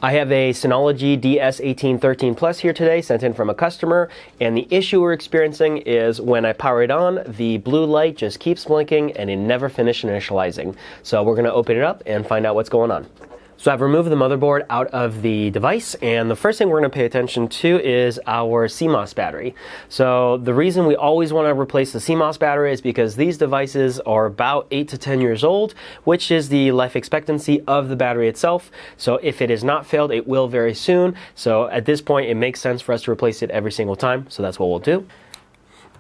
I have a Synology DS1813 Plus here today, sent in from a customer, and the issue we're experiencing is when I power it on, the blue light just keeps blinking and it never finished initializing. So we're going to open it up and find out what's going on. So I've removed the motherboard out of the device, and the first thing we're going to pay attention to is our CMOS battery. So the reason we always want to replace the CMOS battery is because these devices are about 8 to 10 years old, which is the life expectancy of the battery itself. So if it has not failed, it will very soon. So at this point, it makes sense for us to replace it every single time. So that's what we'll do.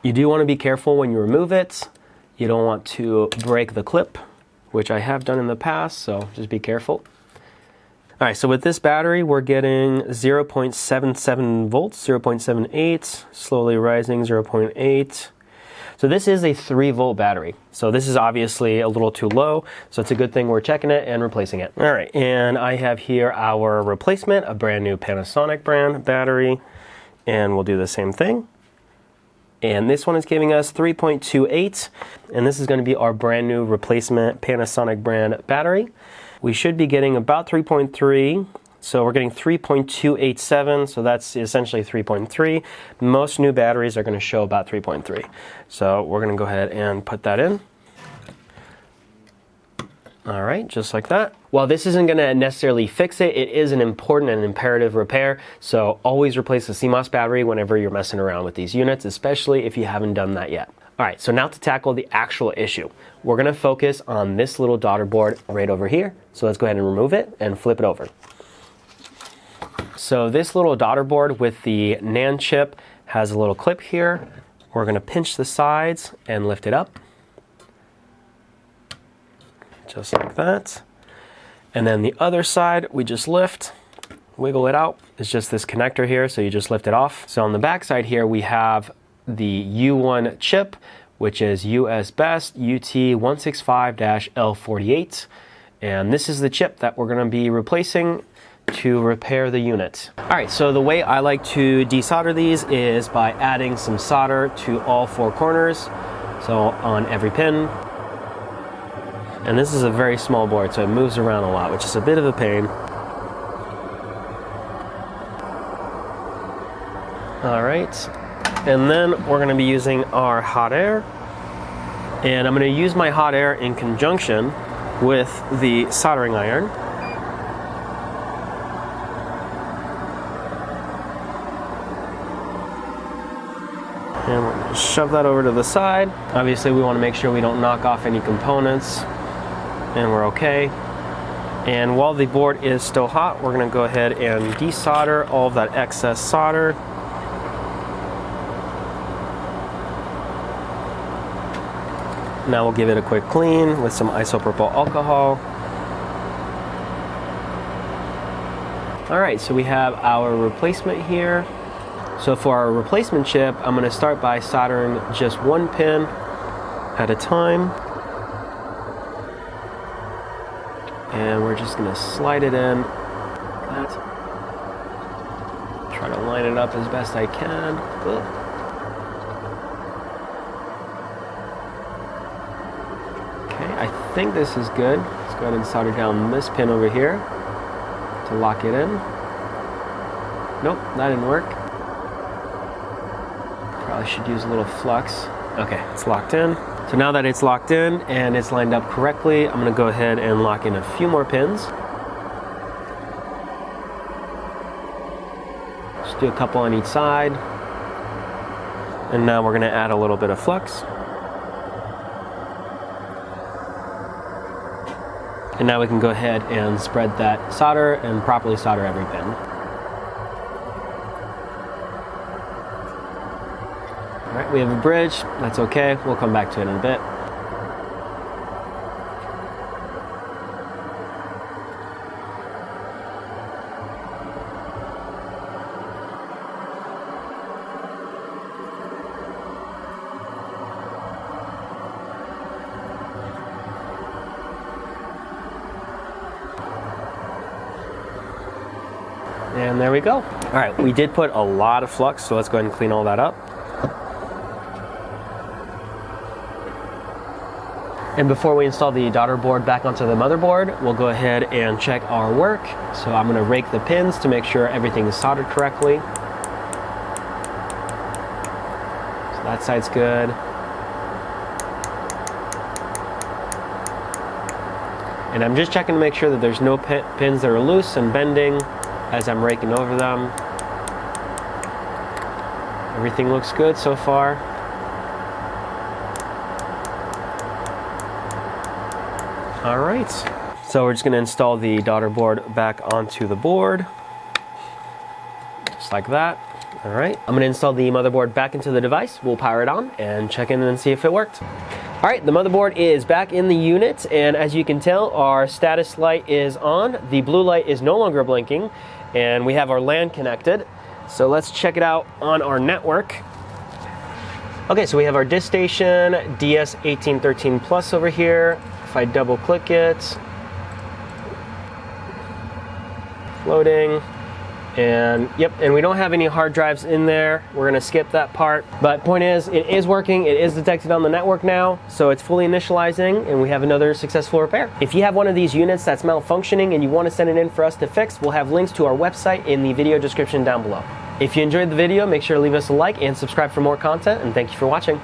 You do want to be careful when you remove it. You don't want to break the clip, which I have done in the past, so just be careful. All right, so with this battery, we're getting 0.77 volts, 0.78, slowly rising 0.8. So this is a 3-volt battery. So this is obviously a little too low, so it's a good thing we're checking it and replacing it. All right, and I have here our replacement, a brand new Panasonic brand battery, and we'll do the same thing. And this one is giving us 3.28, and this is going to be our brand new replacement Panasonic brand battery. We should be getting about 3.3, so we're getting 3.287, so that's essentially 3.3. Most new batteries are going to show about 3.3. So we're going to go ahead and put that in. All right, just like that. While this isn't going to necessarily fix it, it is an important and imperative repair, so always replace the CMOS battery whenever you're messing around with these units, especially if you haven't done that yet. All right, so now to tackle the actual issue. We're going to focus on this little daughter board right over here. So let's go ahead and remove it and flip it over. So this little daughter board with the NAND chip has a little clip here. We're going to pinch the sides and lift it up. Just like that. And then the other side, we just lift, wiggle it out. It's just this connector here, so you just lift it off. So on the back side here, we have the U1 chip, which is US Best UT165-L48. And this is the chip that we're going to be replacing to repair the unit. All right, so the way I like to desolder these is by adding some solder to all 4 corners, so on every pin. And this is a very small board, so it moves around a lot, which is a bit of a pain. All right. And then we're going to be using our hot air, and I'm going to use my hot air in conjunction with the soldering iron. And we're going to shove that over to the side. Obviously we want to make sure we don't knock off any components, and we're okay. And while the board is still hot, we're going to go ahead and desolder all of that excess solder. Now we'll give it a quick clean with some isopropyl alcohol. All right, so we have our replacement here. So for our replacement chip, I'm going to start by soldering just 1 pin at a time. And we're just going to slide it in. Try to line it up as best I can. Good. I think this is good. Let's go ahead and solder down this pin over here to lock it in. Nope, that didn't work. Probably should use a little flux. Okay, it's locked in. So now that it's locked in and it's lined up correctly, I'm going to go ahead and lock in a few more pins. Just do a couple on each side. And now we're going to add a little bit of flux. And now we can go ahead and spread that solder and properly solder every pin. All right, we have a bridge. That's okay. We'll come back to it in a bit. And there we go. All right, we did put a lot of flux, so let's go ahead and clean all that up. And before we install the daughter board back onto the motherboard, we'll go ahead and check our work. So I'm going to rake the pins to make sure everything is soldered correctly. So that side's good. And I'm just checking to make sure that there's no pins that are loose and bending as I'm raking over them. Everything looks good so far. All right, so we're just going to install the daughter board back onto the board, just like that. All right, I'm going to install the motherboard back into the device. We'll power it on and check in and see if it worked. All right, the motherboard is back in the unit, and as you can tell, our status light is on. The blue light is no longer blinking, and we have our LAN connected. So let's check it out on our network. Okay, so we have our disk station DS1813 Plus over here. If I double click it, loading, and yep, and we don't have any hard drives in there. We're gonna skip that part. But point is, it is working, it is detected on the network now, so it's fully initializing, and we have another successful repair. If you have one of these units that's malfunctioning and you wanna send it in for us to fix, we'll have links to our website in the video description down below. If you enjoyed the video, make sure to leave us a like and subscribe for more content, and thank you for watching.